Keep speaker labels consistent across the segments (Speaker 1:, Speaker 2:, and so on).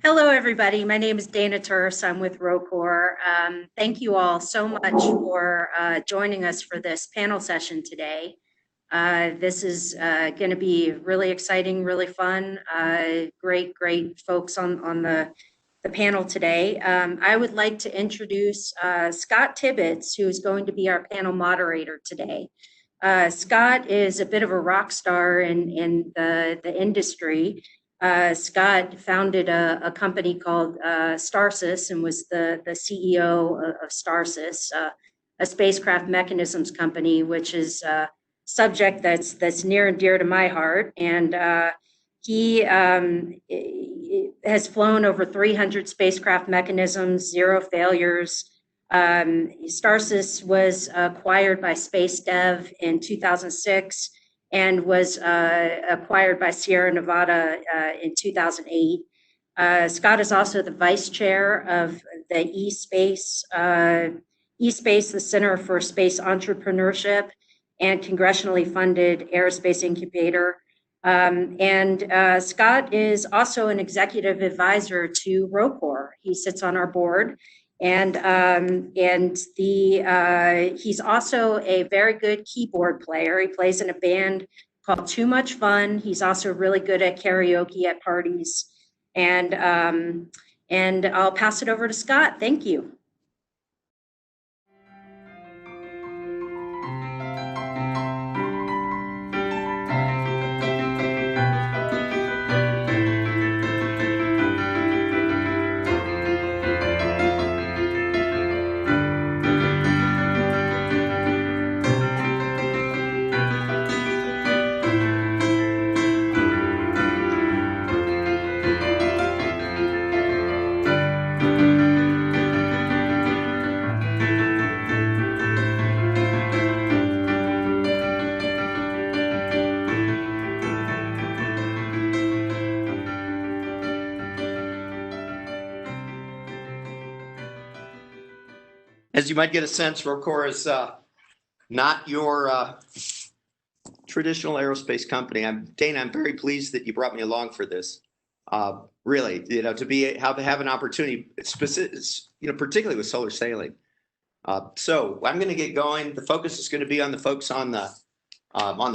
Speaker 1: Hello, everybody. My name is Dana Turse. I'm with Roccor. Thank you all so much for joining us for this panel session today. This is going to be really exciting, really fun. Great folks on the panel today. I would like to introduce Scott Tibbetts, who is going to be our panel moderator today. Scott is a bit of a rock star in the industry. Scott founded a company called Starsys and was the CEO of Starsys, a spacecraft mechanisms company, which is a subject that's near and dear to my heart. And he has flown over 300 spacecraft mechanisms, 0 failures. Starsys was acquired by Space Dev in 2006 and was acquired by Sierra Nevada in 2008. Scott is also the vice chair of the eSpace, the Center for Space Entrepreneurship and congressionally funded aerospace incubator. Scott is also an executive advisor to Roccor. He sits on our board. And he's also a very good keyboard player. He plays in a band called Too Much Fun. He's also really good at karaoke at parties. And I'll pass it over to Scott. Thank you.
Speaker 2: As you might get a sense, Roccor is not your traditional aerospace company. Dana, I'm very pleased that you brought me along for this. Really, to have an opportunity, particularly with solar sailing. So I'm going to get going. The focus is going to be on the folks on the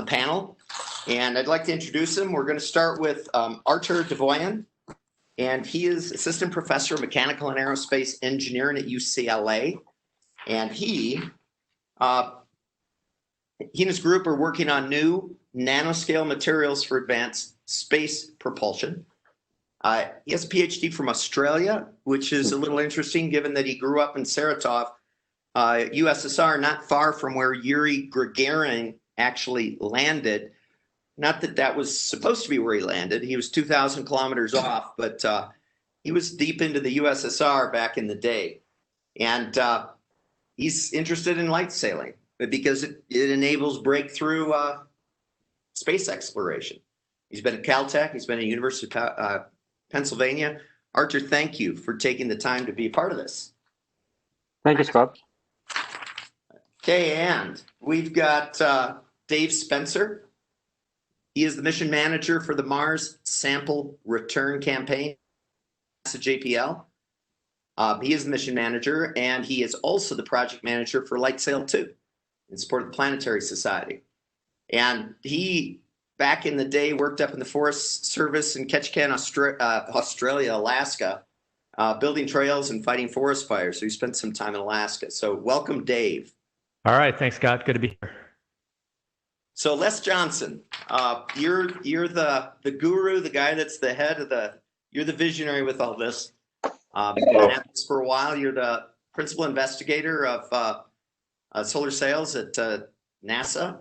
Speaker 2: panel, and I'd like to introduce them. We're going to start with Artur Devoyan, and he is assistant professor of mechanical and aerospace engineering at UCLA. And he and his group are working on new nanoscale materials for advanced space propulsion. He has a PhD from Australia, which is a little interesting given that he grew up in Saratov, USSR, not far from where Yuri Gagarin actually landed. Not that that was supposed to be where he landed. He was 2,000 kilometers off, but he was deep into the USSR back in the day. And he's interested in light sailing because it enables breakthrough space exploration. He's been at Caltech. He's been at University of Pennsylvania. Artur, thank you for taking the time to be a part of this.
Speaker 3: Thank you, Scott.
Speaker 2: Okay, and we've got Dave Spencer. He is the mission manager for the Mars Sample Return Campaign, NASA JPL. He is the mission manager, and he is also the project manager for LightSail 2 in support of the Planetary Society. And he, back in the day, worked up in the Forest Service in Ketchikan, Australia, Alaska, building trails and fighting forest fires. So he spent some time in Alaska. So welcome, Dave.
Speaker 4: All right. Thanks, Scott. Good to be here.
Speaker 2: So Les Johnson, you're the guru, the guy that's the head of you're the visionary with all this. You've been at this for a while. You're the principal investigator of solar sails at NASA,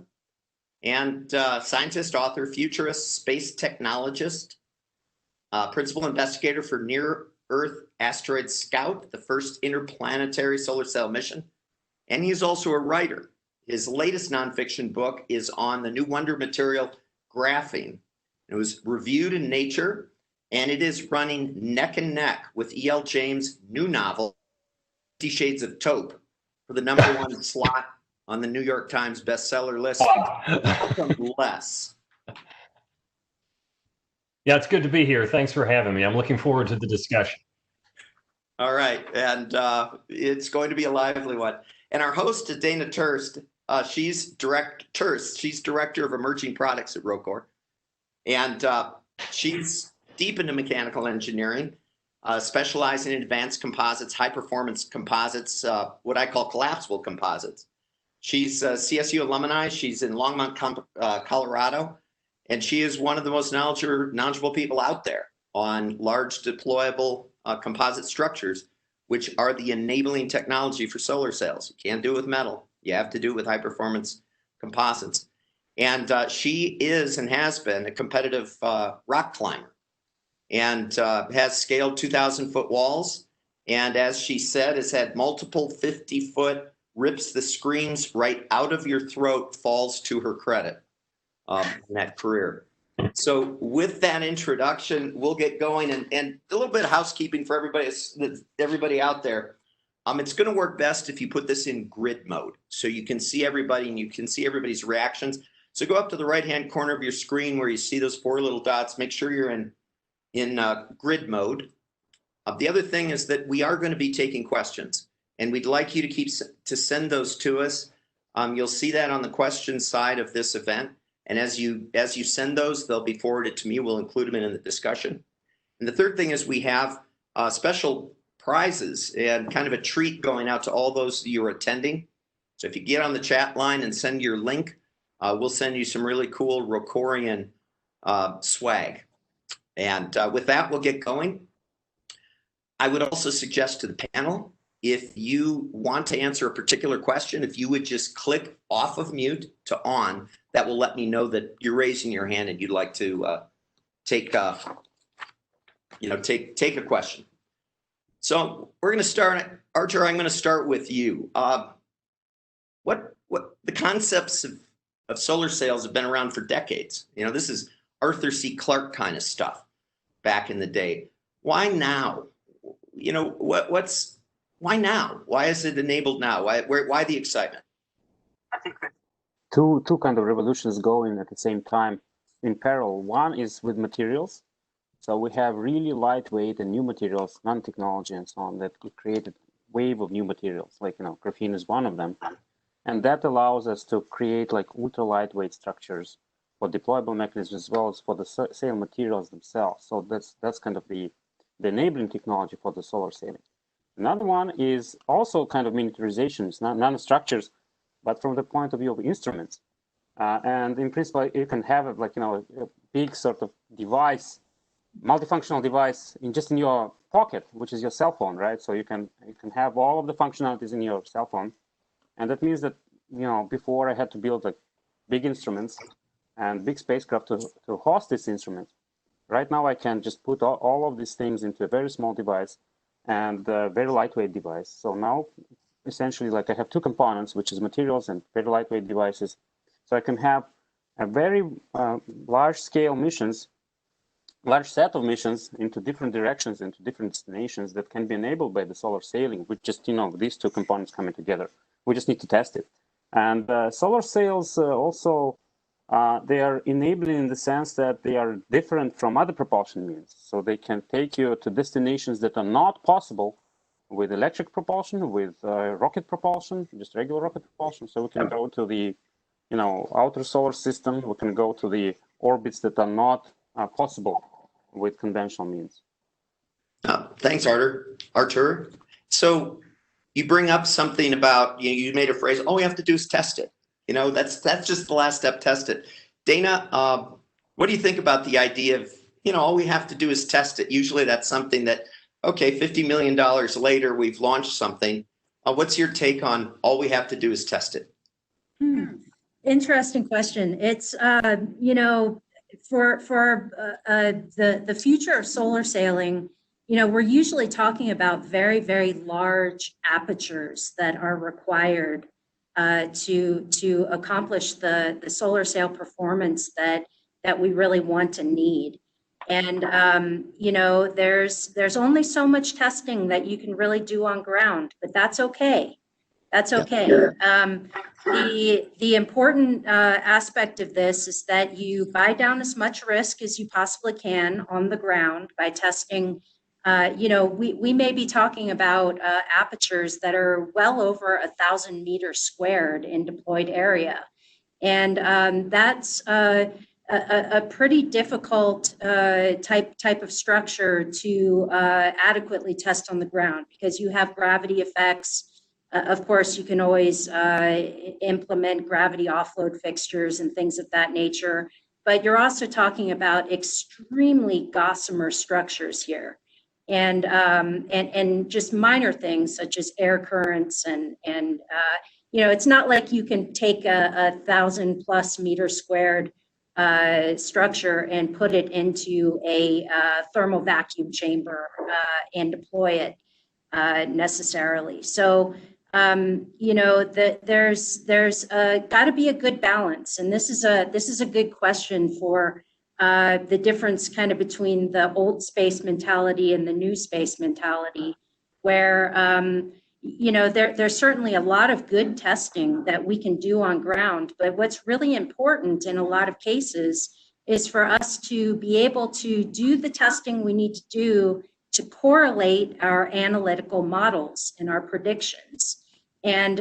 Speaker 2: and scientist, author, futurist, space technologist, principal investigator for Near-Earth Asteroid Scout, the first interplanetary solar sail mission, and he's also a writer. His latest nonfiction book is on the new wonder material, graphene. It was reviewed in Nature, and it is running neck and neck with E.L. James' new novel, 50 Shades of Taupe, for the #1 slot on the New York Times bestseller list. Welcome, Les.
Speaker 5: Yeah, it's good to be here. Thanks for having me. I'm looking forward to the discussion.
Speaker 2: All right, and it's going to be a lively one. And our host is Dana Turst. She's director of emerging products at Roccor, and she's deep into mechanical engineering, specializing in advanced composites, high performance composites, what I call collapsible composites. She's a CSU alumni. She's in Longmont, Colorado, and she is one of the most knowledgeable people out there on large deployable composite structures, which are the enabling technology for solar cells. You can't do it with metal. You have to do it with high performance composites. And she is and has been a competitive rock climber and has scaled 2,000-foot walls. And as she said, has had multiple 50-foot rips the screams right out of your throat falls to her credit in that career. So with that introduction, we'll get going, and a little bit of housekeeping for everybody out there. It's going to work best if you put this in grid mode so you can see everybody and you can see everybody's reactions. So go up to the right-hand corner of your screen where you see those 4 little dots. Make sure you're in grid mode. The other thing is that we are going to be taking questions, and we'd like you to send those to us. You'll see that on the question side of this event. And as you send those, they'll be forwarded to me. We'll include them in the discussion. And the third thing is we have special prizes and kind of a treat going out to all those that you're attending. So if you get on the chat line and send your link, we'll send you some really cool Roccorian swag. And with that, we'll get going. I would also suggest to the panel, if you want to answer a particular question, if you would just click off of mute to on, that will let me know that you're raising your hand and you'd like to take a question. So we're going to start. Archer, I'm going to start with you. What the concepts of solar sails have been around for decades. This is Arthur C. Clarke kind of stuff back in the day. Why now? Why now? Why is it enabled now? Why the excitement?
Speaker 3: I think that two kind of revolutions going at the same time in parallel. One is with materials. So we have really lightweight and new materials, nanotechnology and so on, that created a wave of new materials, like graphene is one of them. And that allows us to create like ultra lightweight structures for deployable mechanisms as well as for the sail materials themselves. So that's kind of the enabling technology for the solar sailing. Another one is also kind of miniaturizations, nanostructures, but from the point of view of instruments. And in principle, you can have a big sort of device, multifunctional device just in your pocket, which is your cell phone, right? So you can have all of the functionalities in your cell phone. And that means that, before I had to build big instruments and big spacecraft to host these instruments. Right now, I can just put all of these things into a very small device and a very lightweight device. So now, essentially, I have 2 components, which is materials and very lightweight devices. So I can have a very large set of missions into different directions, into different destinations that can be enabled by the solar sailing with just, these 2 components coming together. We just need to test it. And solar sails also, they are enabling in the sense that they are different from other propulsion means. So they can take you to destinations that are not possible with electric propulsion, with rocket propulsion, just regular rocket propulsion. So we can go to the, outer solar system. We can go to the orbits that are not possible with conventional means.
Speaker 2: Thanks, Artur. So you bring up something about, you made a phrase, all we have to do is test it. That's just the last step, test it. Dana, what do you think about the idea of, all we have to do is test it? Usually that's something that, okay, $50 million later, we've launched something. What's your take on all we have to do is test it?
Speaker 1: Interesting question. It's, for the future of solar sailing, we're usually talking about very, very large apertures that are required to accomplish the solar sail performance that we really want and need. And there's only so much testing that you can really do on ground, but that's okay. That's okay. The important aspect of this is that you buy down as much risk as you possibly can on the ground by testing. We may be talking about apertures that are well over 1,000 meters squared in deployed area. And that's a pretty difficult type of structure to adequately test on the ground because you have gravity effects. Of course, you can always implement gravity offload fixtures and things of that nature, but you're also talking about extremely gossamer structures here, and just minor things such as air currents and it's not like you can take a 1,000+ meter squared structure and put it into a thermal vacuum chamber and deploy it necessarily. So there's got to be a good balance, and this is a good question for the difference kind of between the old space mentality and the new space mentality, where there's certainly a lot of good testing that we can do on ground, but what's really important in a lot of cases is for us to be able to do the testing we need to do to correlate our analytical models and our predictions, and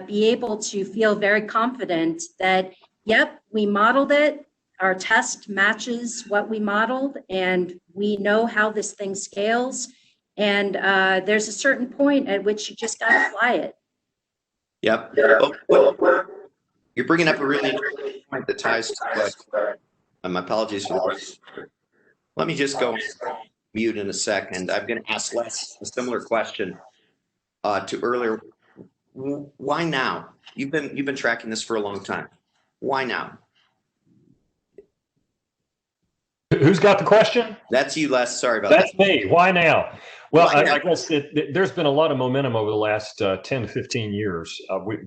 Speaker 1: be able to feel very confident that, yep, we modeled it, our test matches what we modeled, and we know how this thing scales. And there's a certain point at which you just got to fly it.
Speaker 2: Yep. You're bringing up a really interesting point that ties to my apologies for the question. Let me just go mute in a second. I'm going to ask Les a similar question to earlier. Why now? You've been tracking this for a long time. Why now?
Speaker 5: Who's got the question?
Speaker 2: That's you, Les. Sorry about that.
Speaker 5: That's me. Why now? Well,
Speaker 2: Why now?
Speaker 5: I guess there's been a lot of momentum over the last 10 to 15 years.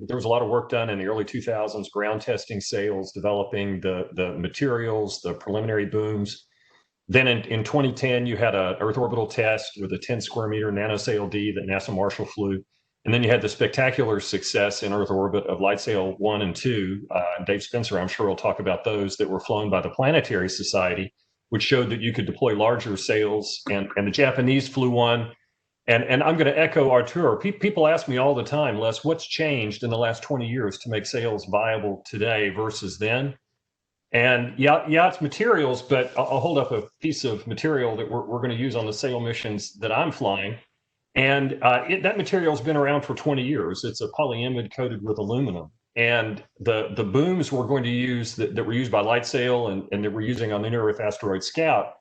Speaker 5: There was a lot of work done in the early 2000s, ground testing sales, developing the materials, the preliminary booms. Then in 2010, you had an Earth orbital test with a 10 square meter nanosail D that NASA Marshall flew. And then you had the spectacular success in Earth orbit of LightSail 1 and 2. Dave Spencer, I'm sure, will talk about those that were flown by the Planetary Society, which showed that you could deploy larger sails. And the Japanese flew one. And I'm going to echo Arturo. People ask me all the time, Les, what's changed in the last 20 years to make sails viable today versus then? And yeah, it's materials, but I'll hold up a piece of material that we're going to use on the sail missions that I'm flying. And that material has been around for 20 years. It's a polyimide coated with aluminum. And the booms we're going to use that were used by LightSail and that we're using on the Near Earth Asteroid Scout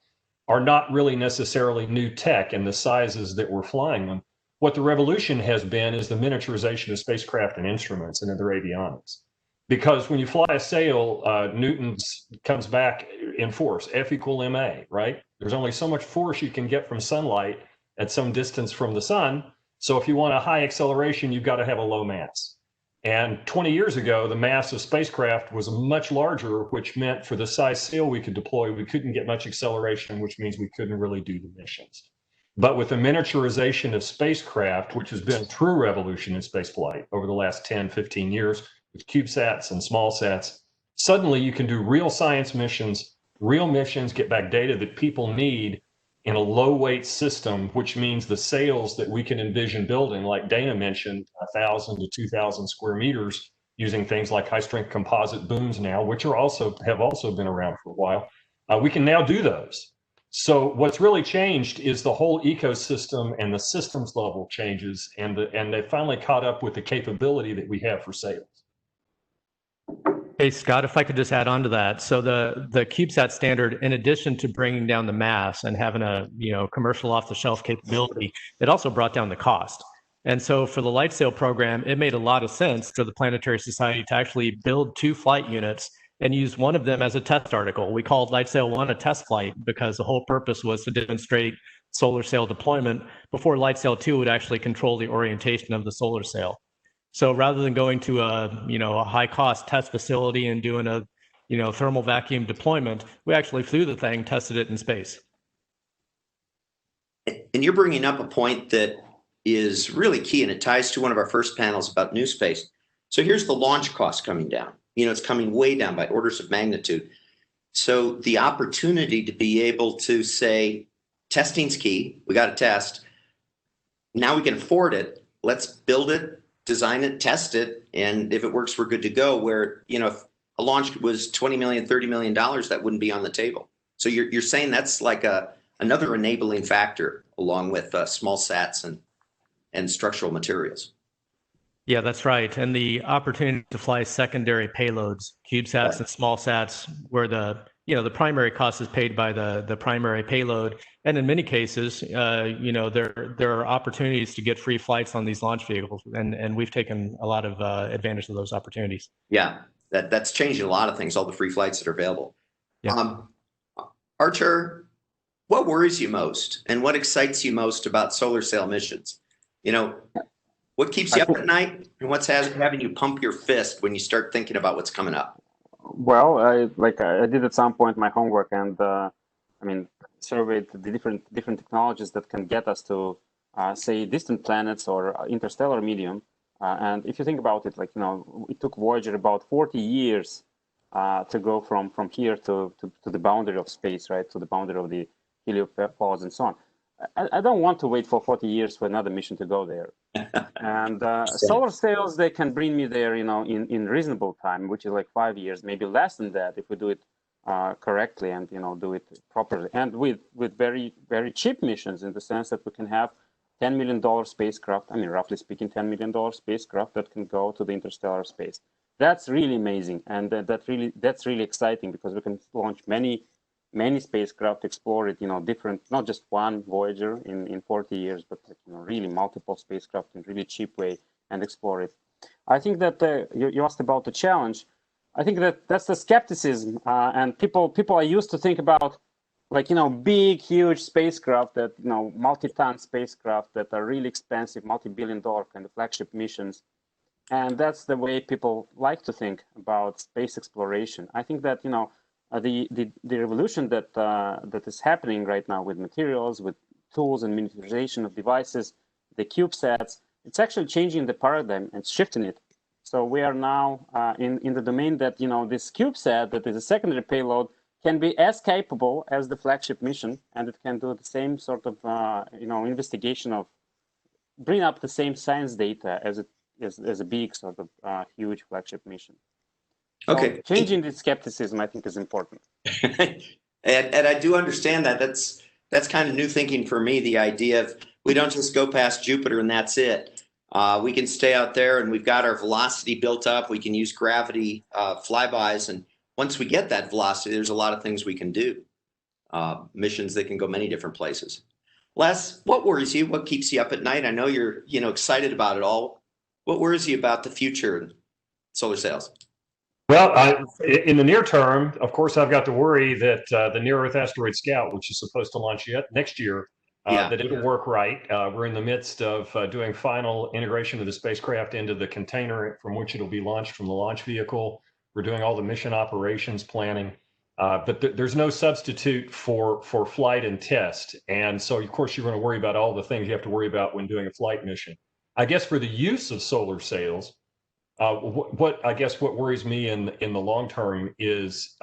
Speaker 5: are not really necessarily new tech in the sizes that we're flying them. What the revolution has been is the miniaturization of spacecraft and instruments and their avionics. Because when you fly a sail, Newton's comes back in force, F equal ma, right? There's only so much force you can get from sunlight at some distance from the sun. So if you want a high acceleration, you've got to have a low mass. And 20 years ago, the mass of spacecraft was much larger, which meant for the size sail we could deploy, we couldn't get much acceleration, which means we couldn't really do the missions. But with the miniaturization of spacecraft, which has been a true revolution in spaceflight over the last 10, 15 years, with CubeSats and small sats, suddenly you can do real science missions, get back data that people need in a low weight system, which means the sails that we can envision building, like Dana mentioned, 1,000 to 2,000 square meters, using things like high strength composite booms now, which have also been around for a while. We can now do those. So what's really changed is the whole ecosystem and the systems level changes, and they finally caught up with the capability that we have for sails.
Speaker 4: Hey, Scott, if I could just add on to that. So the CubeSat standard, in addition to bringing down the mass and having a commercial off-the-shelf capability, it also brought down the cost. And so for the LightSail program, it made a lot of sense for the Planetary Society to actually build 2 flight units and use one of them as a test article. We called LightSail 1 a test flight because the whole purpose was to demonstrate solar sail deployment before LightSail 2 would actually control the orientation of the solar sail. So rather than going to a high cost test facility and doing a thermal vacuum deployment, we actually flew the thing, tested it in space.
Speaker 2: And you're bringing up a point that is really key, and it ties to one of our first panels about new space. So here's the launch cost coming down. It's coming way down by orders of magnitude. So the opportunity to be able to say, testing's key, we got to test. Now we can afford it. Let's build it, design it, test it, and if it works, we're good to go. Where, if a launch was $20 million, $30 million, that wouldn't be on the table. So you're saying that's like another enabling factor along with small sats and structural materials.
Speaker 4: Yeah, that's right. And the opportunity to fly secondary payloads, CubeSats and small sats, where the primary cost is paid by the primary payload. And in many cases, there are opportunities to get free flights on these launch vehicles. And we've taken a lot of advantage of those opportunities.
Speaker 2: Yeah, that's changing a lot of things, all the free flights that are available.
Speaker 4: Yeah.
Speaker 2: Archer, what worries you most and what excites you most about solar sail missions? What keeps you up at night, and what's having you pump your fist when you start thinking about what's coming up?
Speaker 3: Well, I did at some point my homework, and surveyed the different technologies that can get us to say distant planets or interstellar medium. And if you think about it, it took Voyager about 40 years to go from here to the boundary of space, right, to the boundary of the heliopause and so on. I don't want to wait for 40 years for another mission to go there. And solar sails, they can bring me there, in reasonable time, which is like 5 years, maybe less than that if we do it correctly and, do it properly. And with very, very cheap missions, in the sense that we can have $10 million spacecraft, roughly speaking, $10 million spacecraft that can go to the interstellar space. That's really amazing. And that's really exciting, because we can launch many spacecraft, explore it, different, not just one Voyager in 40 years, but really multiple spacecraft in really cheap way and explore it. I think that you asked about the challenge. I think that's the skepticism, and people are used to think about big, huge spacecraft that, multi-ton spacecraft that are really expensive, multi-billion-dollar kind of flagship missions. And that's the way people like to think about space exploration. I think that, the revolution that is happening right now with materials, with tools and miniaturization of devices, the CubeSats, it's actually changing the paradigm and shifting it. So we are now in the domain that, this CubeSat that is a secondary payload can be as capable as the flagship mission, and it can do the same sort of, investigation of, bring up the same science data as a big sort of huge flagship mission.
Speaker 2: Okay.
Speaker 3: So changing the skepticism, I think, is important.
Speaker 2: and I do understand that. That's kind of new thinking for me, the idea of we don't just go past Jupiter and that's it. We can stay out there, and we've got our velocity built up. We can use gravity flybys, and once we get that velocity, there's a lot of things we can do. Missions that can go many different places. Les, what worries you? What keeps you up at night? I know you're excited about it all. What worries you about the future of solar sails?
Speaker 5: Well, in the near term, of course, I've got to worry that the Near-Earth Asteroid Scout, which is supposed to launch next year, that it'll work right. We're in the midst of doing final integration of the spacecraft into the container from which it'll be launched from the launch vehicle. We're doing all the mission operations planning, but there's no substitute for flight and test. And so, of course, you're going to worry about all the things you have to worry about when doing a flight mission. I guess for the use of solar sails, what worries me in the long term is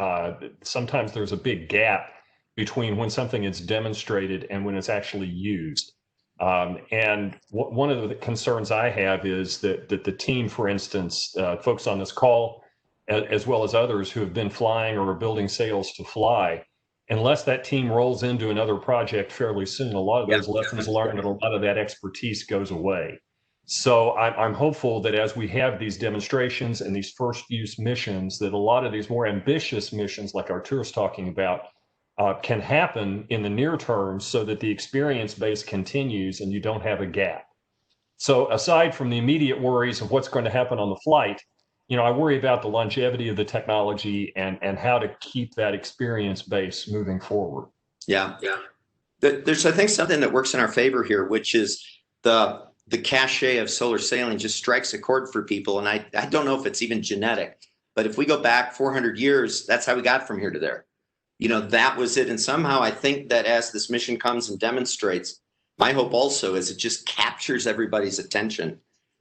Speaker 5: sometimes there's a big gap between when something is demonstrated and when it's actually used. And one of the concerns I have is that the team, for instance, folks on this call, as well as others who have been flying or are building sails to fly, unless that team rolls into another project fairly soon, a lot of those lessons learned and a lot of that expertise goes away. So I'm hopeful that as we have these demonstrations and these first use missions, that a lot of these more ambitious missions like Artur's talking about can happen in the near term, so that the experience base continues and you don't have a gap. So aside from the immediate worries of what's going to happen on the flight, I worry about the longevity of the technology and how to keep that experience base moving forward.
Speaker 2: Yeah. There's, I think, something that works in our favor here, which is the cachet of solar sailing just strikes a chord for people. And I don't know if it's even genetic, but if we go back 400 years, that's how we got from here to there. That was it. And somehow I think that as this mission comes and demonstrates my hope also is it just captures everybody's attention,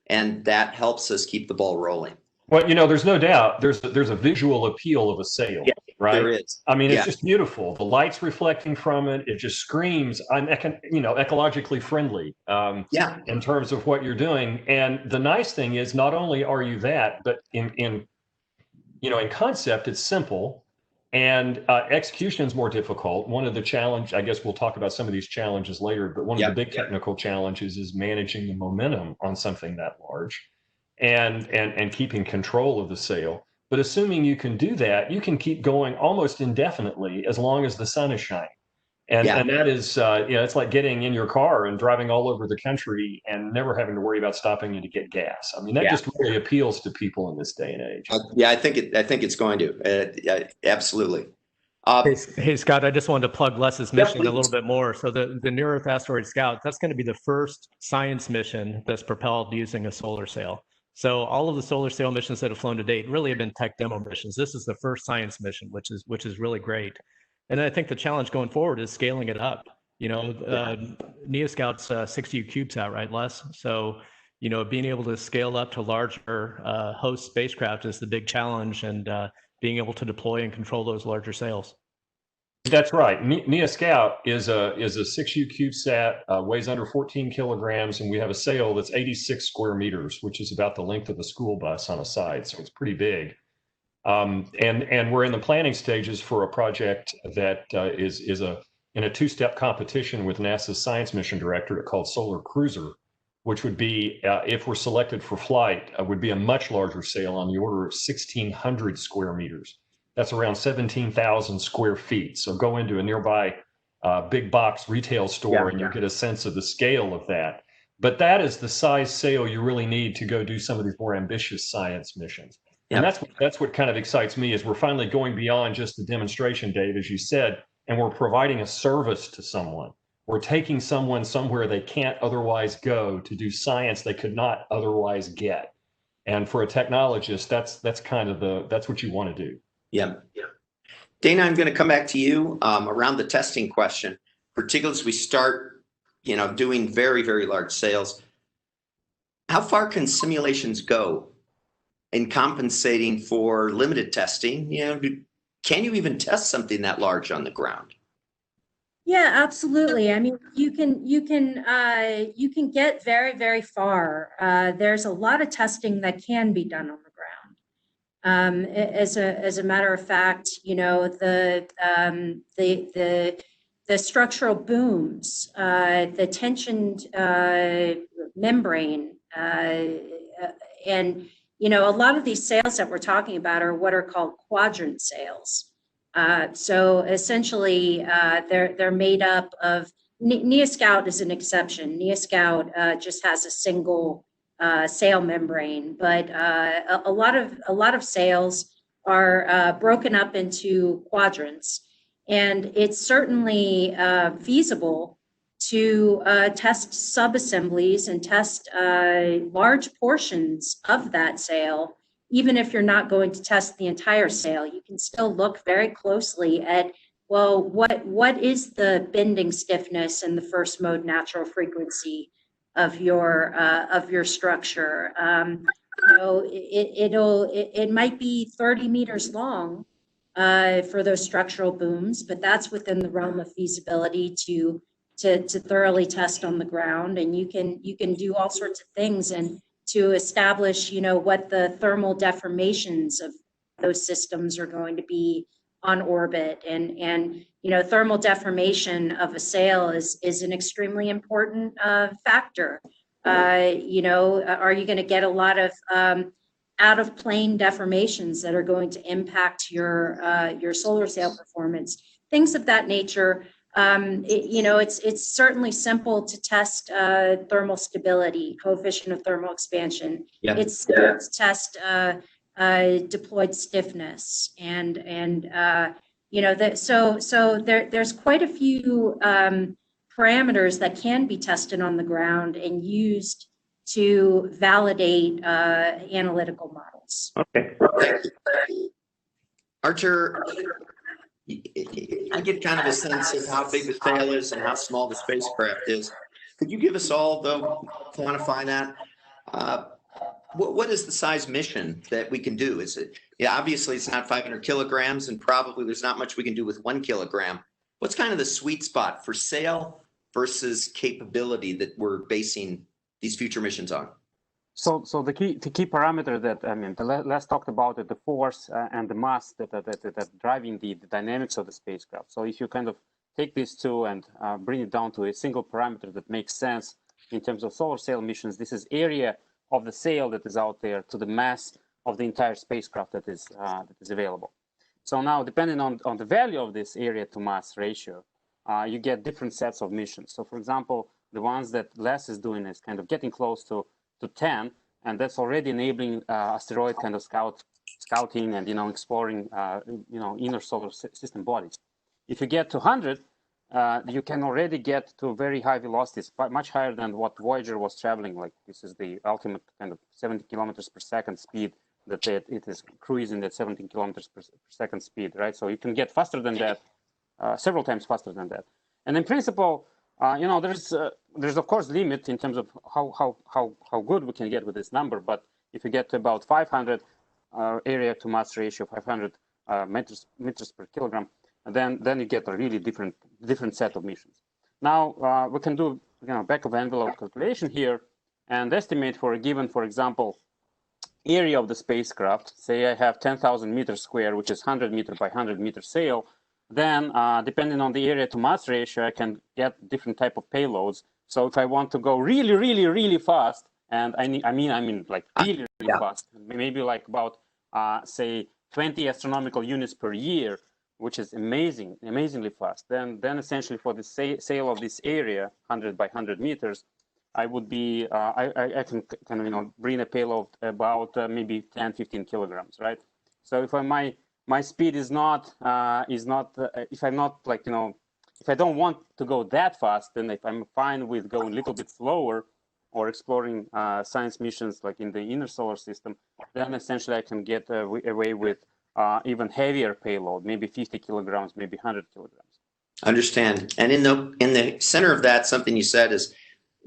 Speaker 2: and that helps us keep the ball rolling.
Speaker 5: Well, there's no doubt there's a visual appeal of a sail,
Speaker 2: Yeah,
Speaker 5: right?
Speaker 2: there is.
Speaker 5: I mean, it's
Speaker 2: Yeah.
Speaker 5: just beautiful. The light's reflecting from it. It just screams, I'm ecologically friendly
Speaker 2: Yeah.
Speaker 5: in terms of what you're doing. And the nice thing is not only are you that, but in concept, it's simple. And execution is more difficult. One of the challenge, I guess we'll talk about some of these challenges later, but one of the big technical challenges is managing the momentum on something that large and keeping control of the sail. But assuming you can do that, you can keep going almost indefinitely as long as the sun is shining. And that is, it's like getting in your car and driving all over the country and never having to worry about stopping you to get gas. I mean, that just really appeals to people in this day and age.
Speaker 2: I think it's going to. Absolutely.
Speaker 4: Hey, Scott, I just wanted to plug Les's mission
Speaker 2: please.
Speaker 4: a little bit more. So the Near Earth Asteroid Scout, that's going to be the first science mission that's propelled using a solar sail. So all of the solar sail missions that have flown to date really have been tech demo missions. This is the first science mission, which is really great. And I think the challenge going forward is scaling it up. NeoScout's 60 CubeSat, right, Les? So, being able to scale up to larger host spacecraft is the big challenge, and being able to deploy and control those larger sails.
Speaker 5: That's right. NeoScout is a 6U CubeSat, weighs under 14 kilograms, and we have a sail that's 86 square meters, which is about the length of a school bus on a side, so it's pretty big. And we're in the planning stages for a project that is in a two-step competition with NASA's Science Mission Directorate called Solar Cruiser, which would be, if we're selected for flight, would be a much larger sail on the order of 1,600 square meters. That's around 17,000 square feet. So go into a nearby big box retail store and you get a sense of the scale of that. But that is the size sail you really need to go do some of these more ambitious science missions. And that's what kind of excites me, is we're finally going beyond just the demonstration, Dave, as you said, and we're providing a service to someone. We're taking someone somewhere they can't otherwise go to do science they could not otherwise get. And for a technologist, that's kind of that's what you want to do.
Speaker 2: Yeah. Dana, I'm going to come back to you around the testing question, particularly as we start, doing very, very large sails. How far can simulations go in compensating for limited testing? Can you even test something that large on the ground?
Speaker 1: Yeah, absolutely. I mean, you can get very, very far. There's a lot of testing that can be done on the ground. As a matter of fact, the structural booms, the tensioned membrane, and a lot of these sails that we're talking about are what are called quadrant sails. So essentially, they're made up of. NeoScout is an exception. NeoScout just has a single sail membrane, but a lot of sails are broken up into quadrants, and it's certainly feasible to test subassemblies and test large portions of that sail. Even if you're not going to test the entire sail, you can still look very closely at, well, what is the bending stiffness and the first mode natural frequency of your structure. It might be 30 meters long for those structural booms, but that's within the realm of feasibility to thoroughly test on the ground, and you can do all sorts of things and to establish, what the thermal deformations of those systems are going to be on orbit. And thermal deformation of a sail is an extremely important factor. Are you going to get a lot of out of plane deformations that are going to impact your solar sail performance? Things of that nature. It's certainly simple to test thermal stability, coefficient of thermal expansion. It's simple to test deployed stiffness, and so there's quite a few parameters that can be tested on the ground and used to validate analytical models.
Speaker 2: Okay. Archer, I get kind of a sense of how big the sail is and how small the spacecraft is. Could you give us all, though, quantify that? What is the size mission that we can do? Is it, yeah, obviously it's not 500 kilograms, and probably there's not much we can do with 1 kilogram. What's kind of the sweet spot for sale versus capability that we're basing these future missions on?
Speaker 3: So the key parameter that, I mean, let's talk about it, the force and the mass that driving the dynamics of the spacecraft. So if you kind of take these two and bring it down to a single parameter that makes sense in terms of solar sail missions, this is area of the sail that is out there to the mass of the entire spacecraft that is available. So now, depending on the value of this area to mass ratio, you get different sets of missions. So for example, the ones that Les is doing is kind of getting close to 10, and that's already enabling asteroid kind of scouting and, exploring, inner solar system bodies. If you get to 100, you can already get to very high velocities, much higher than what Voyager was traveling. Like, this is the ultimate kind of 70 kilometers per second speed that it is cruising at 17 kilometers per second speed, right? So you can get faster than that, several times faster than that. And in principle, there's of course limit in terms of how good we can get with this number. But if you get to about 500 area to mass ratio, 500 meters per kilogram, then you get a really different set of missions. Now we can do back of envelope calculation here and estimate for a given, for example, area of the spacecraft. Say I have 10,000 meters square, which is 100 meter by 100 meter sail. Then depending on the area to mass ratio, I can get different type of payloads. So if I want to go really, really, really fast, and I mean like really, really fast, maybe like about say 20 astronomical units per year, which is amazingly fast. Then essentially for the sail of this area, 100 by 100 meters, I would be I can kind of bring a payload about maybe 10-15 kilograms, right? So if my speed is not if I'm not like if I don't want to go that fast, then if I'm fine with going a little bit slower or exploring science missions like in the inner solar system, then essentially I can get away with even heavier payload, maybe 50 kilograms, maybe 100 kilograms.
Speaker 2: Understand. And in the center of that, something you said is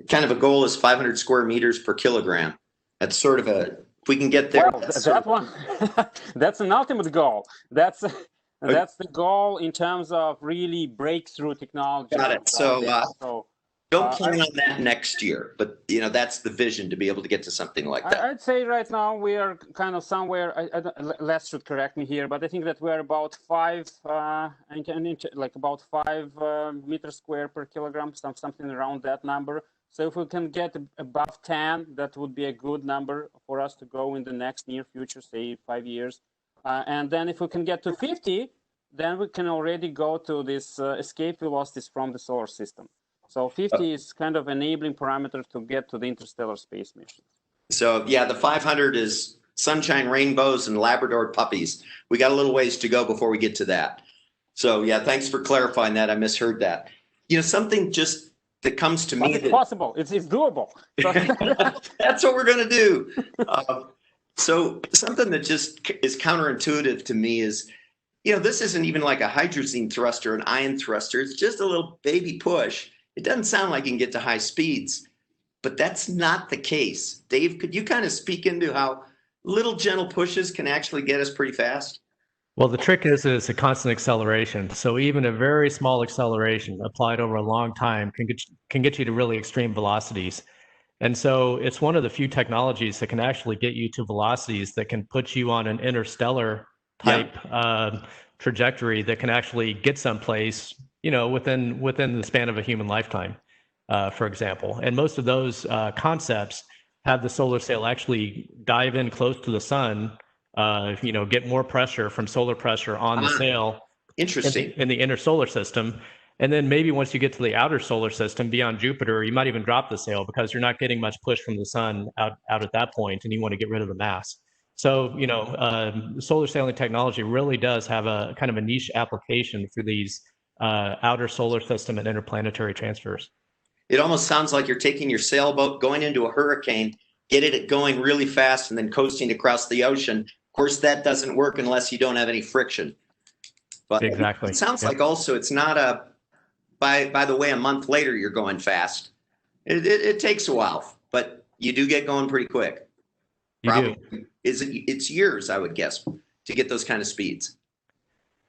Speaker 2: kind of a goal is 500 square meters per kilogram. That's sort of if we can get there.
Speaker 3: Well, that one, that's an ultimate goal. That's the goal in terms of really breakthrough technology.
Speaker 2: Got it. So don't plan on that next year, but that's the vision, to be able to get to something like that.
Speaker 3: I'd say right now we are kind of somewhere. Les should correct me here, but I think that we're about 5 meters square per kilogram, something around that number. So if we can get above 10, that would be a good number for us to go in the next near future, say 5 years. And then if we can get to 50, then we can already go to this escape velocities from the solar system. So 50 is kind of enabling parameter to get to the interstellar space mission.
Speaker 2: So yeah, the 500 is sunshine, rainbows, and Labrador puppies. We got a little ways to go before we get to that. So yeah, thanks for clarifying that. I misheard that. Something just that comes to me.
Speaker 3: It's possible. It's doable.
Speaker 2: That's what we're going to do. So something that just is counterintuitive to me is, this isn't even like a hydrazine thruster, an ion thruster. It's just a little baby push. It doesn't sound like you can get to high speeds, but that's not the case. Dave, could you kind of speak into how little gentle pushes can actually get us pretty fast?
Speaker 4: Well, the trick is it's a constant acceleration. So even a very small acceleration applied over a long time can get you to really extreme velocities. And so it's one of the few technologies that can actually get you to velocities that can put you on an interstellar type trajectory that can actually get someplace, within the span of a human lifetime, for example. And most of those concepts have the solar sail actually dive in close to the sun, get more pressure from solar pressure on the sail.
Speaker 2: Interesting.
Speaker 4: In the inner solar system. And then maybe once you get to the outer solar system beyond Jupiter, you might even drop the sail because you're not getting much push from the sun out at that point, and you want to get rid of the mass. So, solar sailing technology really does have a kind of a niche application for these outer solar system and interplanetary transfers.
Speaker 2: It almost sounds like you're taking your sailboat, going into a hurricane, getting it going really fast, and then coasting across the ocean. Of course, that doesn't work unless you don't have any friction. But
Speaker 4: exactly.
Speaker 2: It sounds like also it's not by the way, a month later you're going fast. It takes a while, but you do get going pretty quick.
Speaker 4: You do.
Speaker 2: It's years, I would guess, to get those kind of speeds.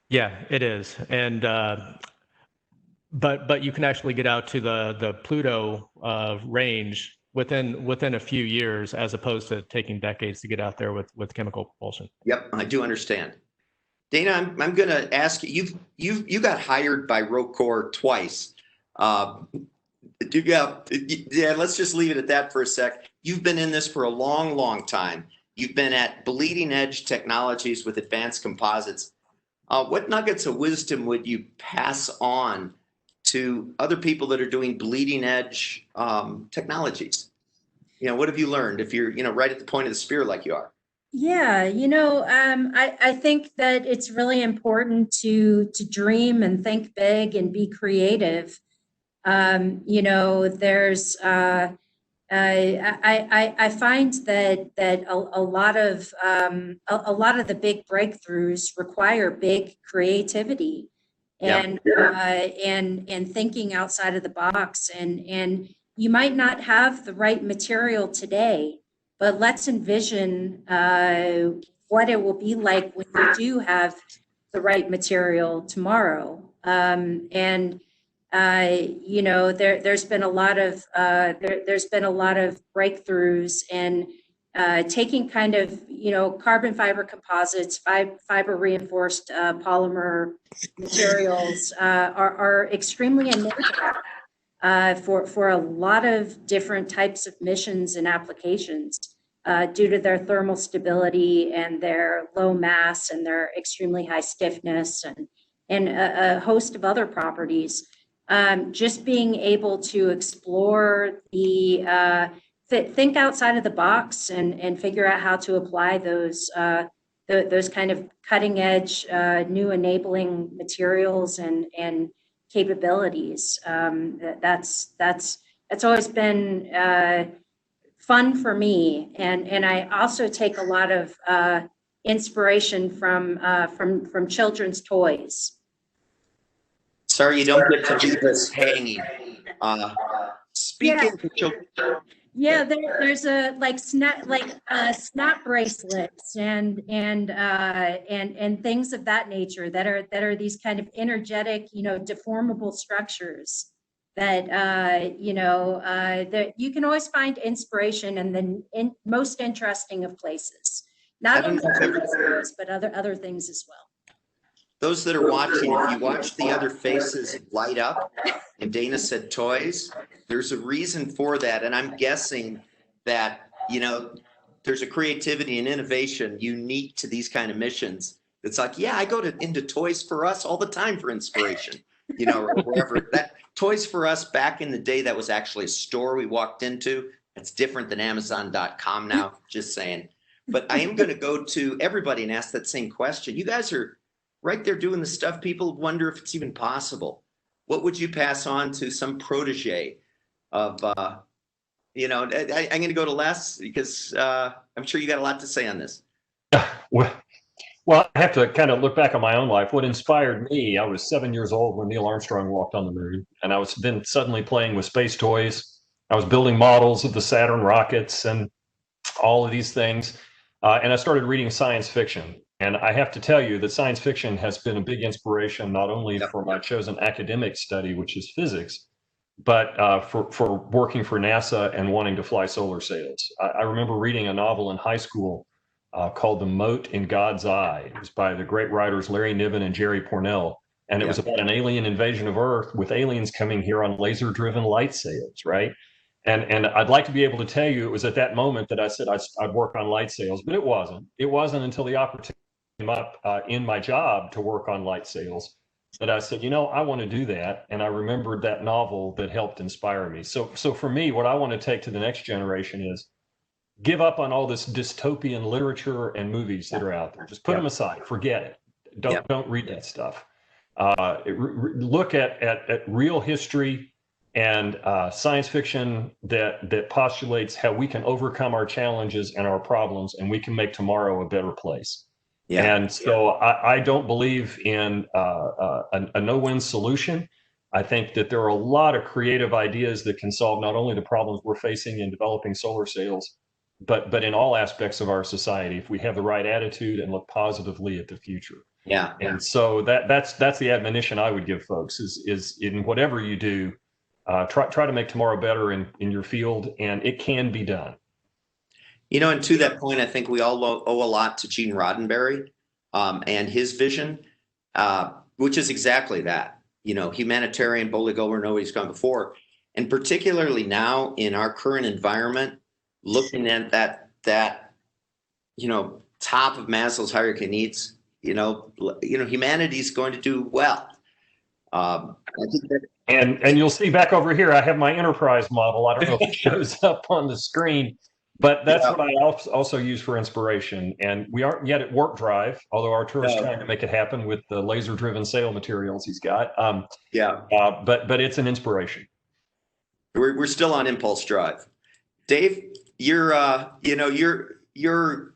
Speaker 4: Yeah, it is. And but you can actually get out to the Pluto range within a few years, as opposed to taking decades to get out there with chemical propulsion.
Speaker 2: Yep, I do understand. Dana, I'm going to ask you. You got hired by Roccor twice. Yeah. Let's just leave it at that for a sec. You've been in this for a long, long time. You've been at bleeding edge technologies with advanced composites. What nuggets of wisdom would you pass on to other people that are doing bleeding edge technologies? What have you learned if you're, right at the point of the spear like you are?
Speaker 1: Yeah, I think that it's really important to dream and think big and be creative. There's I find that a lot of the big breakthroughs require big creativity and and thinking outside of the box, and you might not have the right material today, but let's envision what it will be like when you do have the right material tomorrow. There's been a lot of breakthroughs, and taking kind of carbon fiber composites, fiber reinforced polymer materials are extremely enabling for a lot of different types of missions and applications due to their thermal stability and their low mass and their extremely high stiffness and a host of other properties. Just being able to explore think outside of the box and figure out how to apply those kind of cutting edge new enabling materials and capabilities. That's always been fun for me, and I also take a lot of inspiration from children's toys.
Speaker 2: Sorry, you don't get to leave us hanging. Speaking to children.
Speaker 1: Yeah, there's a snap bracelets and things of that nature that are these kind of energetic, deformable structures that that you can always find inspiration in the most interesting of places. Not only toys, but other things as well.
Speaker 2: Those that are watching, if you watch the other faces light up, and Dana said toys, there's a reason for that. And I'm guessing that, there's a creativity and innovation unique to these kind of missions. It's like, yeah, I go into Toys for Us all the time for inspiration, or wherever. That Toys for Us back in the day, that was actually a store we walked into. It's different than Amazon.com now, just saying. But I am going to go to everybody and ask that same question. You guys are right there doing the stuff people wonder if it's even possible. What would you pass on to some protege of, I'm going to go to Les because I'm sure you got a lot to say on this.
Speaker 5: Well, I have to kind of look back on my own life. What inspired me, I was 7 years old when Neil Armstrong walked on the moon, and I was then suddenly playing with space toys. I was building models of the Saturn rockets and all of these things. And I started reading science fiction. And I have to tell you that science fiction has been a big inspiration, not only for my chosen academic study, which is physics, but for working for NASA and wanting to fly solar sails. I remember reading a novel in high school called The Mote in God's Eye. It was by the great writers Larry Niven and Jerry Pournelle. And it was about an alien invasion of Earth with aliens coming here on laser-driven light sails, right? And I'd like to be able to tell you it was at that moment that I said I'd work on light sails, but it wasn't. It wasn't until the opportunity came up in my job to work on light sails that I said, I want to do that. And I remembered that novel that helped inspire me. So for me, what I want to take to the next generation is give up on all this dystopian literature and movies that are out there. Just put them aside. Forget it. Don't read that stuff. Look at real history and science fiction that postulates how we can overcome our challenges and our problems, and we can make tomorrow a better place. And so I don't believe in a no-win solution. I think that there are a lot of creative ideas that can solve not only the problems we're facing in developing solar sails, but in all aspects of our society if we have the right attitude and look positively at the future.
Speaker 2: Yeah.
Speaker 5: And so that's the admonition I would give folks is in whatever you do, try to make tomorrow better in your field, and it can be done.
Speaker 2: You know, and to that point, I think we all owe a lot to Gene Roddenberry and his vision, which is exactly that. You know, humanitarian, boldly go where nobody's gone before, and particularly now in our current environment, looking at that you know, top of Maslow's hierarchy of needs. You know, humanity's going to do well. I think that,
Speaker 5: and you'll see back over here, I have my enterprise model. I don't know if it shows up on the screen, but that's what I also use for inspiration. And we aren't yet at warp drive, although Artur is trying to make it happen with the laser-driven sail materials he's got. But it's an inspiration.
Speaker 2: we're still on impulse drive. Dave, your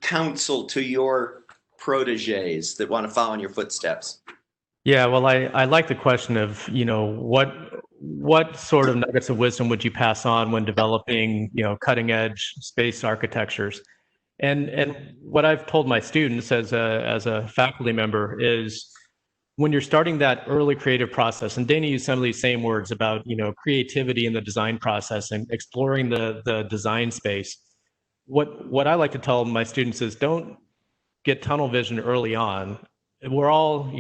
Speaker 2: counsel to your proteges that want to follow in your footsteps.
Speaker 4: Yeah, well, I like the question of, what sort of nuggets of wisdom would you pass on when developing, cutting edge space architectures? And what I've told my students as a faculty member is when you're starting that early creative process, and Dana used some of these same words about, creativity in the design process and exploring the design space. What I like to tell my students is don't get tunnel vision early on. We're all,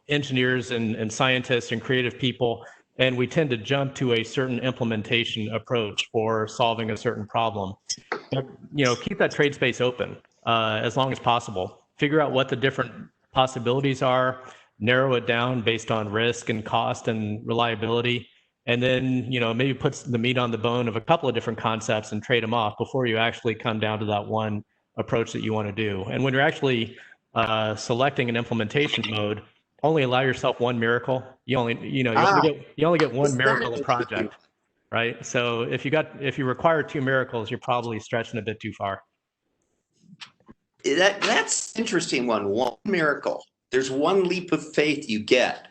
Speaker 4: engineers and scientists and creative people, and we tend to jump to a certain implementation approach for solving a certain problem. But, keep that trade space open as long as possible. Figure out what the different possibilities are, narrow it down based on risk and cost and reliability, and then, maybe put the meat on the bone of a couple of different concepts and trade them off before you actually come down to that one approach that you want to do. And when you're actually selecting an implementation mode, only allow yourself one miracle. You only get one miracle a project, right? So if you require two miracles, you're probably stretching a bit too far.
Speaker 2: That's an interesting one. One miracle. There's one leap of faith you get.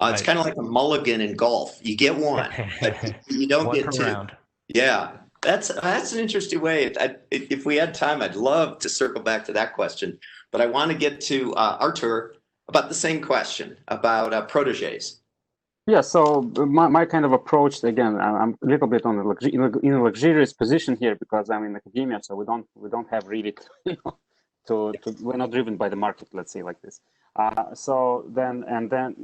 Speaker 2: It's kind of like a mulligan in golf. You get one, but you don't get two. Round. Yeah, that's an interesting way. If we had time, I'd love to circle back to that question. But I want to get to Artur about the same question about proteges.
Speaker 3: Yeah, so my kind of approach, again, I'm a little bit in a luxurious position here because I'm in academia, so we don't have really, we're not driven by the market, let's say like this. So then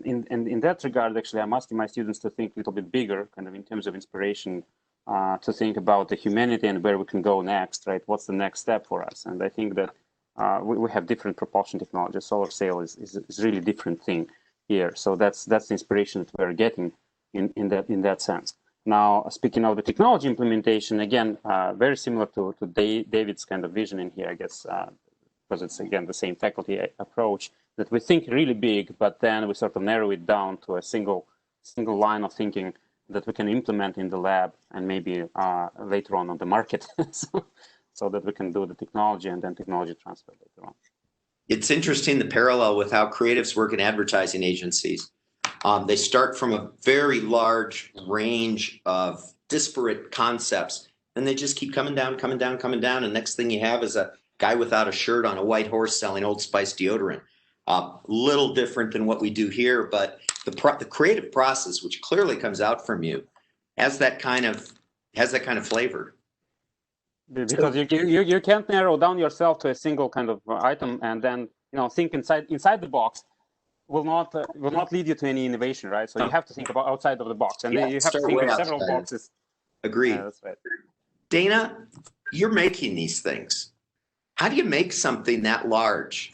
Speaker 3: in that regard, actually, I'm asking my students to think a little bit bigger, kind of in terms of inspiration, to think about the humanity and where we can go next, right? What's the next step for us? And I think that we have different propulsion technologies. Solar sail is really different thing here. So that's the inspiration that we're getting in that sense. Now, speaking of the technology implementation, again, very similar to David's kind of vision in here, I guess, because it's again the same faculty approach that we think really big, but then we sort of narrow it down to a single line of thinking that we can implement in the lab and maybe later on the market. So that we can do the technology and then technology transfer later on.
Speaker 2: It's interesting, the parallel with how creatives work in advertising agencies. They start from a very large range of disparate concepts, and they just keep coming down. And next thing you have is a guy without a shirt on a white horse selling Old Spice deodorant. Little different than what we do here, but the creative process, which clearly comes out from you, has that kind of flavor.
Speaker 3: Because you can't narrow down yourself to a single kind of item and then think inside the box will not lead you to any innovation, right? So you have to think about outside of the box, and then you have to think of several boxes.
Speaker 2: Agreed.
Speaker 3: Yeah, that's right.
Speaker 2: Dana, you're making these things. How do you make something that large?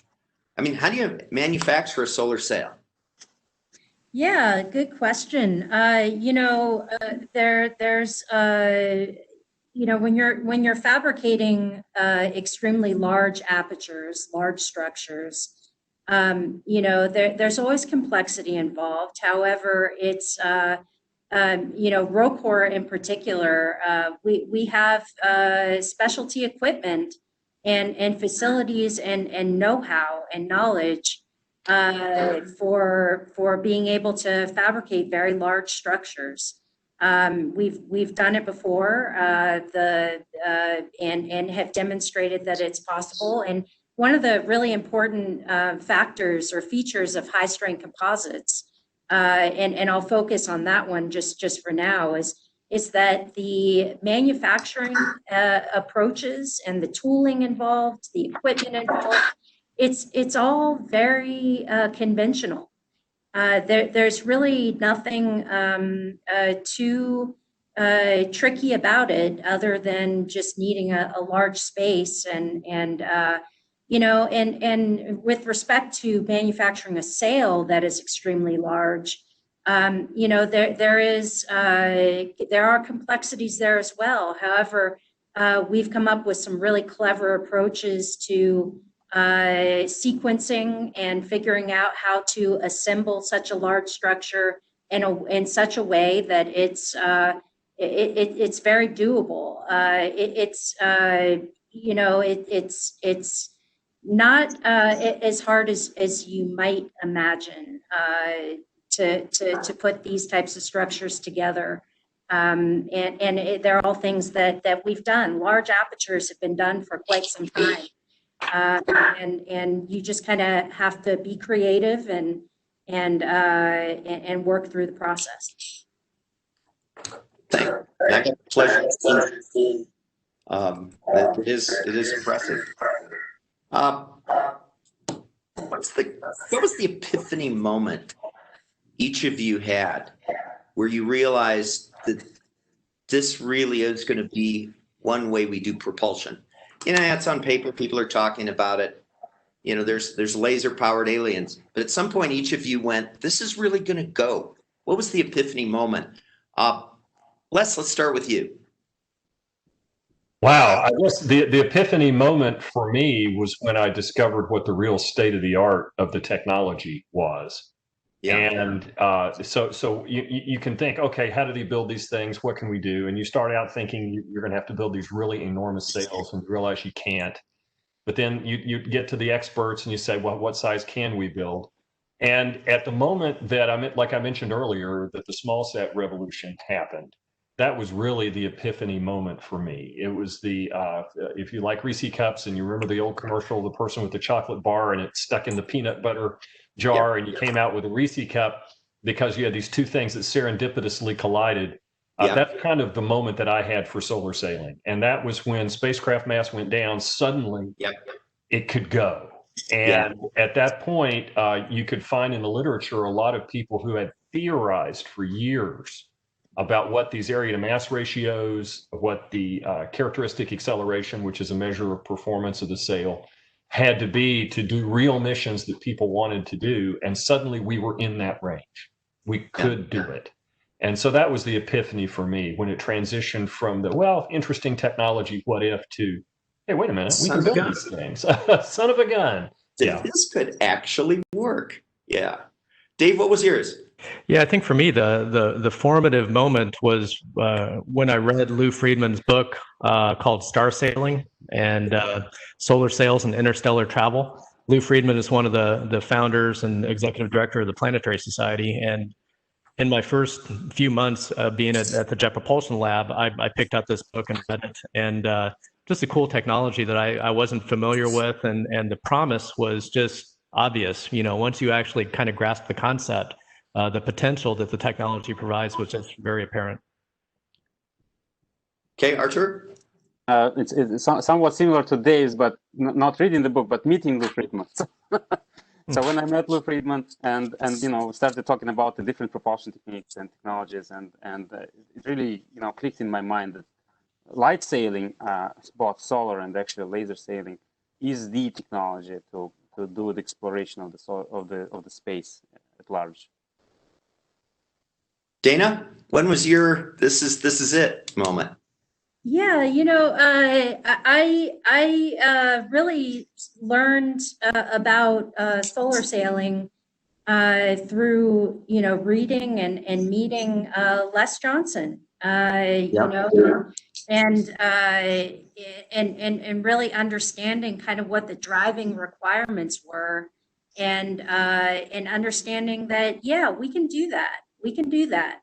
Speaker 2: I mean, how do you manufacture a solar sail?
Speaker 1: Yeah, good question. There's when you're fabricating extremely large apertures, large structures, there's always complexity involved. However, it's Roccor in particular, we have specialty equipment and facilities and know-how and knowledge for being able to fabricate very large structures. We've done it before, and have demonstrated that it's possible. And one of the really important factors or features of high strength composites, and I'll focus on that one just for now, is that the manufacturing approaches and the tooling involved, the equipment involved, it's all very conventional. There's really nothing too tricky about it, other than just needing a large space, and with respect to manufacturing a sail that is extremely large, there are complexities there as well. However, we've come up with some really clever approaches to sequencing and figuring out how to assemble such a large structure in such a way that it's very doable. It's not as hard as you might imagine to put these types of structures together. They're all things that we've done. Large apertures have been done for quite some time. And you just kind of have to be creative and work through the process.
Speaker 2: Thank you. Pleasure. It is impressive. What was the epiphany moment each of you had where you realized that this really is going to be one way we do propulsion? It's on paper, people are talking about it. There's laser powered aliens, but at some point each of you went, this is really going to go. What was the epiphany moment? Les, let's start with you.
Speaker 5: Wow, I guess the epiphany moment for me was when I discovered what the real state of the art of the technology was. Yeah. And so you can think, okay, how did he build these things? What can we do? And you start out thinking you're going to have to build these really enormous sails, and you realize you can't. But then you get to the experts and you say, well, what size can we build? And at the moment that like I mentioned earlier, that the small set revolution happened, that was really the epiphany moment for me. It was if you like Reese cups and you remember the old commercial, the person with the chocolate bar and it's stuck in the peanut butter jar, and you came out with a Reese cup because you had these two things that serendipitously collided. That's kind of the moment that I had for solar sailing. And that was when spacecraft mass went down, suddenly it could go. And at that point, you could find in the literature a lot of people who had theorized for years about what these area to mass ratios, what the characteristic acceleration, which is a measure of performance of the sail, had to be to do real missions that people wanted to do. And suddenly we were in that range. We could do it. And so that was the epiphany for me when it transitioned from the, interesting technology, what if, to, hey, wait a minute, we can build these things. Son of a gun.
Speaker 2: This could actually work. Yeah. Dave, what was yours?
Speaker 4: Yeah, I think for me, the formative moment was when I read Lou Friedman's book called Star Sailing and Solar Sails and Interstellar Travel. Lou Friedman is one of the founders and executive director of the Planetary Society. And in my first few months being at the Jet Propulsion Lab, I picked up this book and read it. And just a cool technology that I wasn't familiar with. And the promise was just obvious. Once you actually kind of grasp the concept, the potential that the technology provides was just very apparent.
Speaker 2: Okay, Archer?
Speaker 3: It's somewhat similar to Dave's, but not reading the book, but meeting Lou Friedman. So when I met Lou Friedman and started talking about the different propulsion techniques and technologies, and it really clicked in my mind that light sailing, both solar and actually laser sailing, is the technology to do the exploration of the space at large.
Speaker 2: Dana, when was your this is it moment?
Speaker 1: Yeah, I really learned about solar sailing through reading and meeting Les Johnson. And really understanding kind of what the driving requirements were and understanding that, yeah, we can do that. We can do that.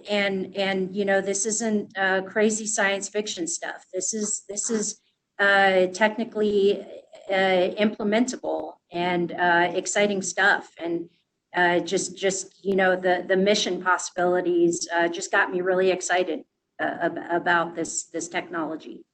Speaker 1: And you know, this isn't crazy science fiction stuff. This is technically implementable and exciting stuff. And just you know, the mission possibilities just got me really excited about this technology.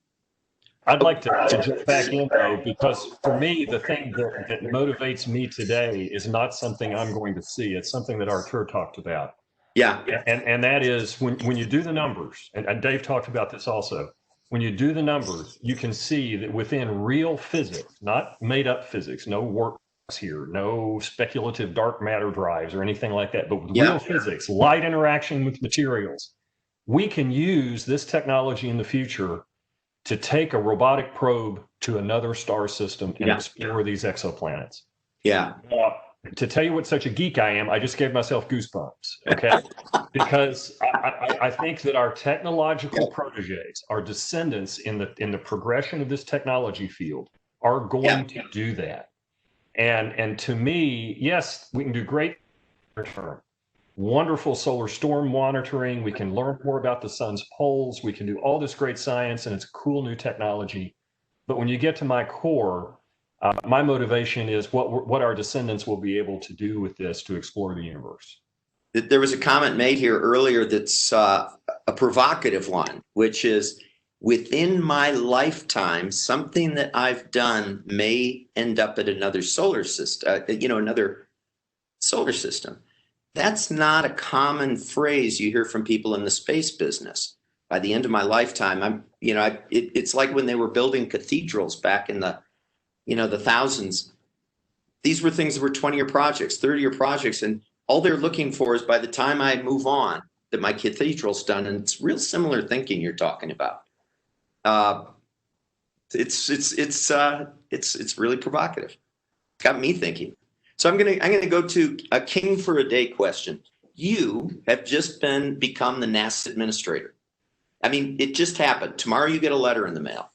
Speaker 5: I'd like to jump back in though, because for me, the thing that motivates me today is not something I'm going to see. It's something that Arthur talked about.
Speaker 2: Yeah.
Speaker 5: And that is when you do the numbers, and Dave talked about this also, when you do the numbers, you can see that within real physics, not made up physics, no works here, no speculative dark matter drives or anything like that, but with real physics, light interaction with materials, we can use this technology in the future to take a robotic probe to another star system and explore these exoplanets.
Speaker 2: Yeah.
Speaker 5: To tell you what such a geek I am, I just gave myself goosebumps, okay? Because I think that our technological proteges, our descendants in the progression of this technology field are going to do that. And to me, yes, we can do great term. Wonderful solar storm monitoring. We can learn more about the sun's poles. We can do all this great science, and it's cool new technology. But when you get to my core, my motivation is what our descendants will be able to do with this to explore the universe.
Speaker 2: There was a comment made here earlier that's a provocative one, which is, within my lifetime, something that I've done may end up at another solar system, another solar system. That's not a common phrase you hear from people in the space business. By the end of my lifetime, it's like when they were building cathedrals back in the thousands. These were things that were 20-year projects, 30-year projects, and all they're looking for is, by the time I move on, that my cathedral's done. And it's real similar thinking you're talking about. It's really provocative. It's got me thinking. So I'm gonna go to a king for a day question. You have just become the NASA administrator. I mean, it just happened. Tomorrow you get a letter in the mail,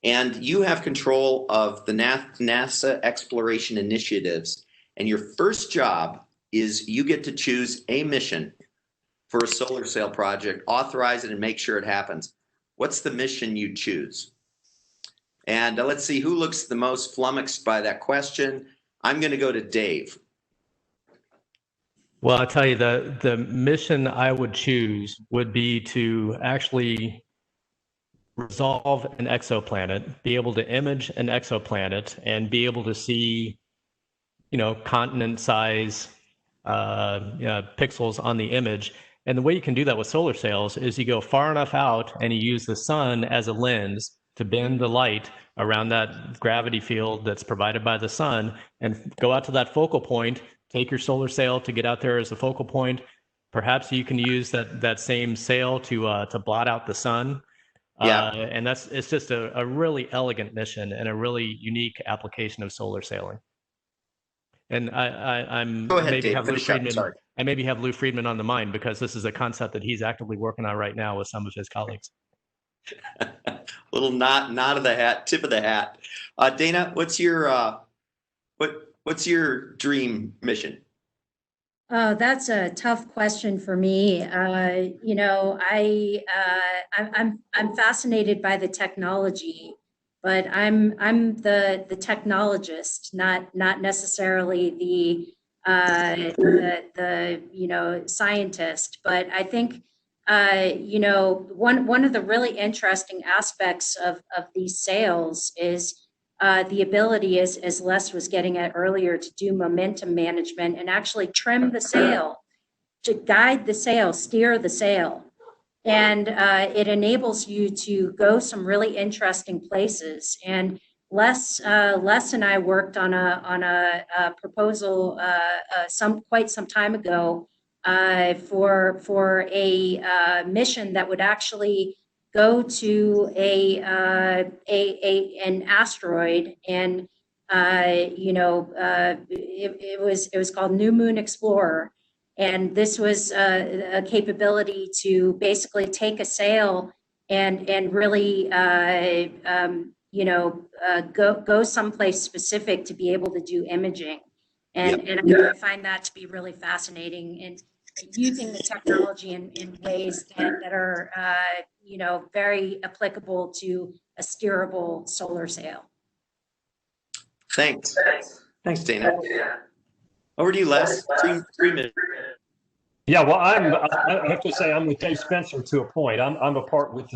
Speaker 2: and you have control of the NASA exploration initiatives. And your first job is you get to choose a mission for a solar sail project, authorize it, and make sure it happens. What's the mission you choose? And let's see who looks the most flummoxed by that question. I'm going to go to Dave.
Speaker 4: Well, I'll tell you, the mission I would choose would be to actually resolve an exoplanet, be able to image an exoplanet, and be able to see, continent size pixels on the image. And the way you can do that with solar sails is you go far enough out and you use the sun as a lens to bend the light around that gravity field that's provided by the sun, and go out to that focal point, take your solar sail to get out there as a focal point. Perhaps you can use that same sail to blot out the sun. And it's just a really elegant mission and a really unique application of solar sailing. And I'm
Speaker 2: go ahead,
Speaker 4: maybe
Speaker 2: Dave,
Speaker 4: have Lou
Speaker 2: finish up.
Speaker 4: Friedman.
Speaker 2: Sorry.
Speaker 4: I maybe have Lou Friedman on the mind, because this is a concept that he's actively working on right now with some of his colleagues.
Speaker 2: Little nod of the hat, tip of the hat. Dana, what's your dream mission?
Speaker 1: Oh, that's a tough question for me. I'm fascinated by the technology, but I'm the technologist, not necessarily the scientist. But I think one of the really interesting aspects of these sails is the ability, as Les was getting at earlier, to do momentum management and actually trim the sail, to guide the sail, steer the sail. And it enables you to go some really interesting places. And Les and I worked on a proposal quite some time ago for a mission that would actually go to an asteroid, and it was called New Moon Explorer, and this was a capability to basically take a sail and really go someplace specific to be able to do imaging. And I find that to be really fascinating, and using the technology in ways that are, very applicable to a steerable solar sail.
Speaker 2: Thanks. Thanks, Dana. Over to you, Les. 3 minutes.
Speaker 5: Yeah, well, I have to say I'm with Dave Spencer to a point. I'm a part with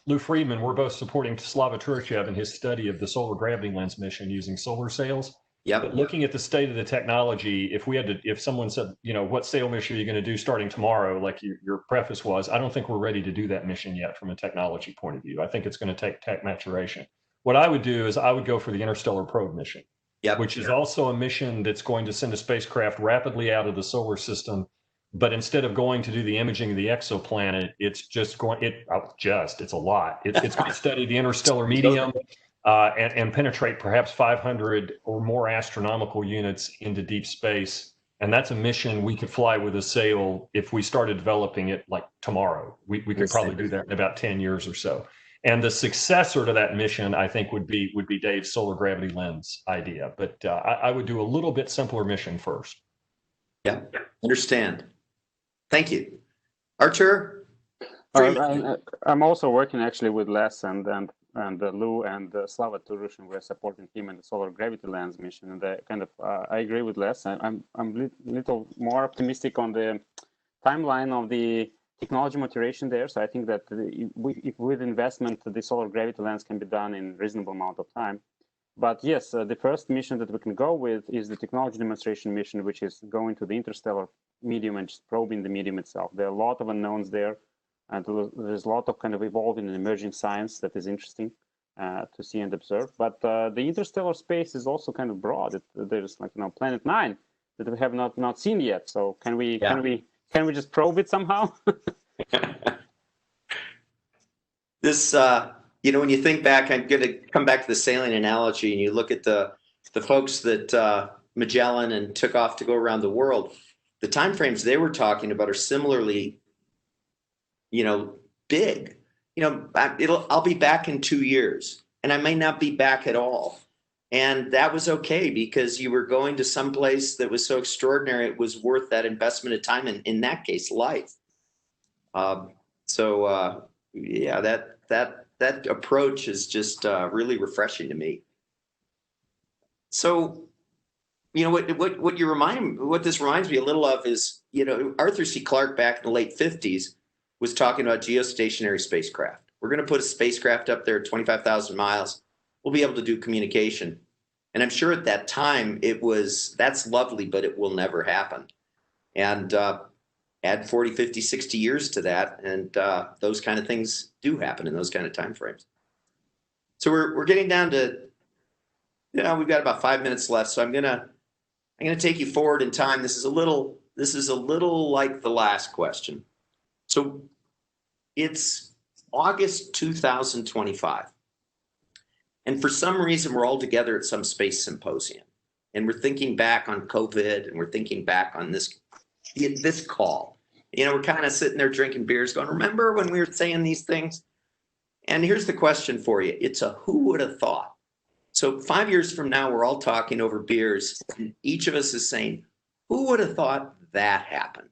Speaker 5: Lou Friedman. We're both supporting Slava Turchev in his study of the solar gravity lens mission using solar sails.
Speaker 2: Yep.
Speaker 5: But looking at the state of the technology, if someone said, what sail mission are you going to do starting tomorrow, like your preface was, I don't think we're ready to do that mission yet from a technology point of view. I think it's going to take tech maturation. What I would do is I would go for the Interstellar Probe mission.
Speaker 2: Yep.
Speaker 5: Which is also a mission that's going to send a spacecraft rapidly out of the solar system. But instead of going to do the imaging of the exoplanet, it's just going, it's a lot. It's going to study the interstellar medium and penetrate perhaps 500 or more astronomical units into deep space. And that's a mission we could fly with a sail if we started developing it like tomorrow. We could probably do that in about 10 years or so. And the successor to that mission, I think, would be Dave's solar gravity lens idea. But I would do a little bit simpler mission first.
Speaker 2: Yeah, understand. Thank you. Artur?
Speaker 3: I'm also working actually with Les and Lou and Slava Turushin. We're supporting him in the solar gravity lens mission. And I agree with Les. I'm a little more optimistic on the timeline of the technology maturation there. So I think that with investment, the solar gravity lens can be done in reasonable amount of time. But yes, the first mission that we can go with is the technology demonstration mission, which is going to the interstellar medium and just probing the medium itself. There are a lot of unknowns there, and there's a lot of kind of evolving and emerging science that is interesting to see and observe. But the interstellar space is also kind of broad. There's like Planet 9 that we have not seen yet. So can we just probe it somehow?
Speaker 2: This, when you think back, I'm going to come back to the sailing analogy, and you look at the folks that Magellan and took off to go around the world. The timeframes they were talking about are similarly, big. I'll be back in 2 years, and I may not be back at all. And that was okay because you were going to some place that was so extraordinary, it was worth that investment of time, and in that case, life. That approach is just really refreshing to me. So, what this reminds me a little of is, Arthur C. Clarke back in the late 50s was talking about geostationary spacecraft. We're going to put a spacecraft up there at 25,000 miles. We'll be able to do communication. And I'm sure at that time that's lovely, but it will never happen. And add 40, 50, 60 years to that, and those kind of things do happen in those kind of timeframes. So we're getting down to, we've got about 5 minutes left. So I'm gonna take you forward in time. This is a little like the last question. So it's August 2025. And for some reason, we're all together at some space symposium. And we're thinking back on COVID, and we're thinking back on this call. We're kind of sitting there drinking beers going, remember when we were saying these things? And here's the question for you. It's a who would have thought? So 5 years from now, we're all talking over beers, and each of us is saying, who would have thought that happened?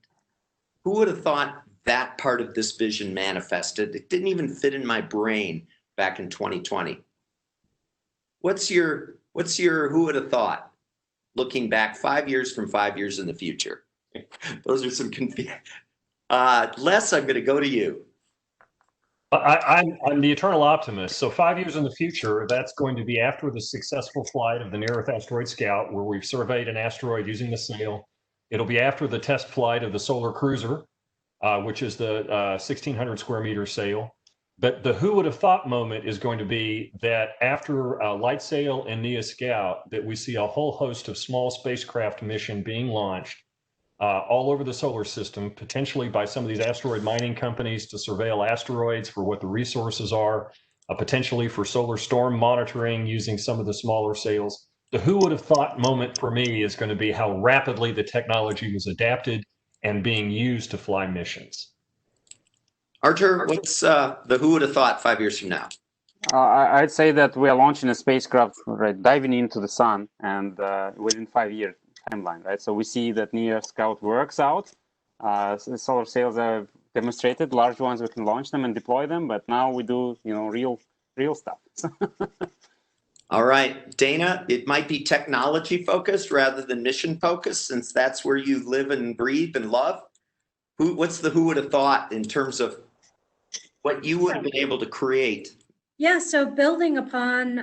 Speaker 2: Who would have thought that part of this vision manifested? It didn't even fit in my brain back in 2020. What's your who would have thought looking back 5 years from 5 years in the future? Those are some confusion. Les, I'm going to go to you.
Speaker 5: I'm the eternal optimist. So 5 years in the future, that's going to be after the successful flight of the Near-Earth Asteroid Scout, where we've surveyed an asteroid using the sail. It'll be after the test flight of the Solar Cruiser, which is the 1,600 square meter sail. But the who would have thought moment is going to be that after Light Sail and NEA Scout, that we see a whole host of small spacecraft mission being launched all over the solar system, potentially by some of these asteroid mining companies to surveil asteroids for what the resources are, potentially for solar storm monitoring using some of the smaller sails. The who would have thought moment for me is going to be how rapidly the technology was adapted and being used to fly missions.
Speaker 2: Artur, what's the who would have thought 5 years from now?
Speaker 3: I'd say that we are launching a spacecraft, right, diving into the sun, and within 5-year timeline, right? So we see that Near Scout works out. Solar sails are demonstrated, large ones we can launch them and deploy them, but now we do, real stuff.
Speaker 2: All right, Dana, it might be technology focused rather than mission focused, since that's where you live and breathe and love. Who would have thought in terms of what you would have been able to create?
Speaker 1: Yeah, so building upon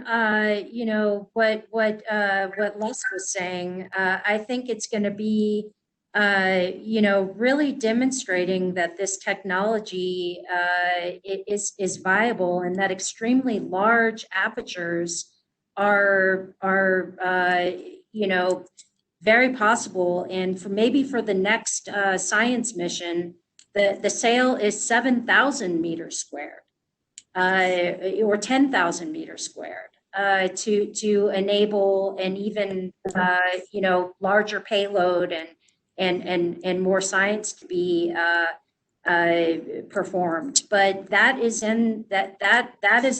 Speaker 1: what Les was saying, I think it's going to be really demonstrating that this technology is viable, and that extremely large apertures are very possible. And for the next science mission, the sail is 7,000 meters squared. Or 10,000 meters squared to enable an even larger payload and more science to be performed. But that is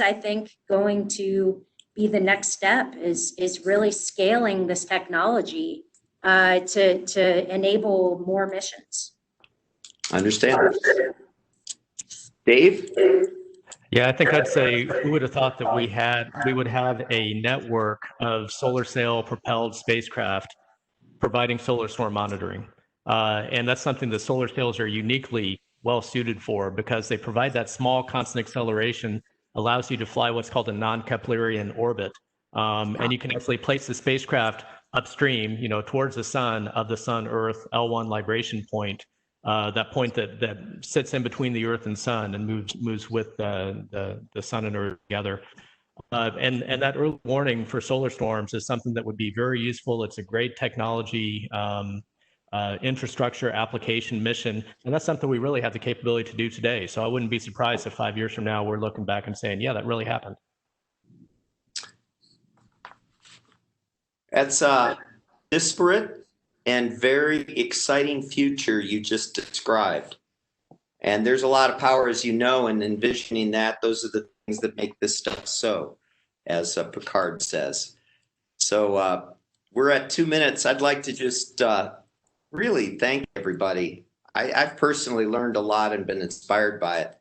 Speaker 1: I think going to be the next step, is really scaling this technology to enable more missions.
Speaker 2: Understand. Dave?
Speaker 4: Yeah, I think I'd say, who would have thought that we would have a network of solar sail propelled spacecraft providing solar storm monitoring. And that's something that solar sails are uniquely well suited for, because they provide that small constant acceleration, allows you to fly what's called a non-Keplerian orbit. And you can actually place the spacecraft upstream, towards the sun of the Sun-Earth L1 libration point. That point that sits in between the Earth and Sun and moves with the Sun and Earth together. And that early warning for solar storms is something that would be very useful. It's a great technology infrastructure application mission, and that's something we really have the capability to do today. So I wouldn't be surprised if 5 years from now we're looking back and saying, yeah, that really happened.
Speaker 2: That's a disparate and very exciting future you just described. And there's a lot of power, as you know, in envisioning that. Those are the things that make this stuff so, as Picard says. So we're at 2 minutes. I'd like to just really thank everybody. I've personally learned a lot and been inspired by it.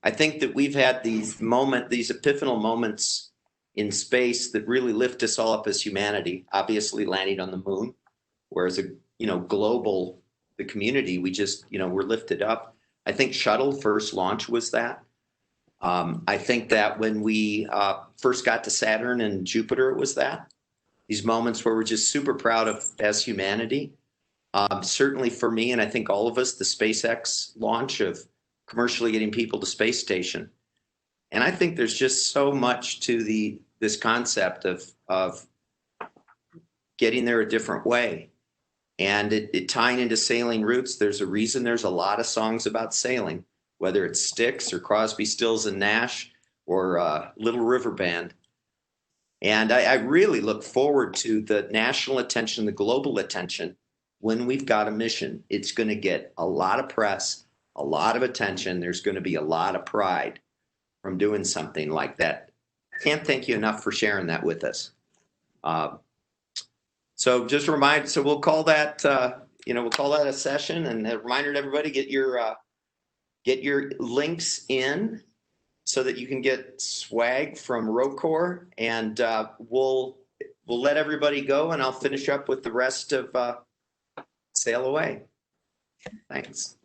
Speaker 2: I think that we've had these epiphanal moments in space that really lift us all up as humanity. Obviously, landing on the moon, whereas global, the community, we just we're lifted up. I think shuttle first launch was that. I think that when we first got to Saturn and Jupiter, it was that. These moments where we're just super proud of as humanity. Certainly for me, and I think all of us, the SpaceX launch of commercially getting people to space station. And I think there's just so much to this concept of getting there a different way. And it tying into sailing roots. There's a reason there's a lot of songs about sailing, whether it's Styx or Crosby, Stills and Nash or Little River Band. And I really look forward to the national attention, the global attention. When we've got a mission, it's going to get a lot of press, a lot of attention. There's going to be a lot of pride from doing something like that. Can't thank you enough for sharing that with us. So just a reminder, so we'll call that, we'll call that a session, and a reminder to everybody, get your links in so that you can get swag from Roccor, and we'll let everybody go, and I'll finish up with the rest of Sail Away. Thanks.